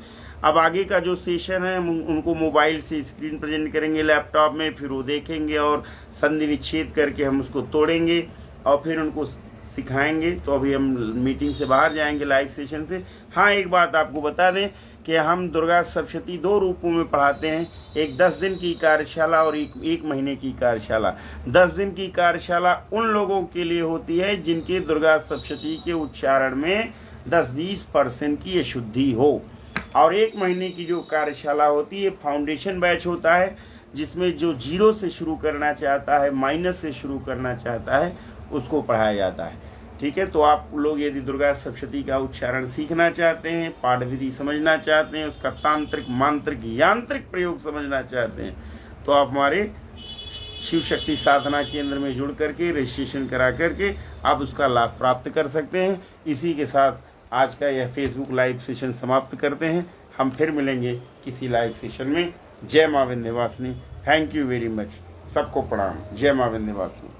अब आगे का जो सेशन है हम उनको मोबाइल से स्क्रीन प्रेजेंट करेंगे लैपटॉप में, फिर वो देखेंगे और संधि विच्छेद करके हम उसको तोड़ेंगे और फिर उनको सिखाएंगे। तो अभी हम मीटिंग से बाहर जाएंगे लाइव सेशन से। हाँ, एक बात आपको बता दें कि हम दुर्गा सप्तशती 2 रूपों में पढ़ाते हैं, एक 10 दिन की कार्यशाला और एक महीने की कार्यशाला। 10 दिन की कार्यशाला उन लोगों के लिए होती है जिनके दुर्गा सप्तशती के उच्चारण में 10-20% की अशुद्धि हो, और 1 महीने की जो कार्यशाला होती है फाउंडेशन बैच होता है, जिसमें जो 0 से शुरू करना चाहता है, माइनस से शुरू करना चाहता है, उसको पढ़ाया जाता है। ठीक है, तो आप लोग यदि दुर्गा सप्तशती का उच्चारण सीखना चाहते हैं, पाठ विधि समझना चाहते हैं, उसका तांत्रिक मांत्रिक यांत्रिक प्रयोग समझना चाहते हैं, तो आप हमारे शिव शक्ति साधना केंद्र में जुड़ करके रजिस्ट्रेशन करा करके आप उसका लाभ प्राप्त कर सकते हैं। इसी के साथ आज का यह फेसबुक लाइव सेशन समाप्त करते हैं। हम फिर मिलेंगे किसी लाइव सेशन में। जय मां Vindhyavasini. Thank you very much. सबको प्रणाम। जय मां विंध्यवासिनी।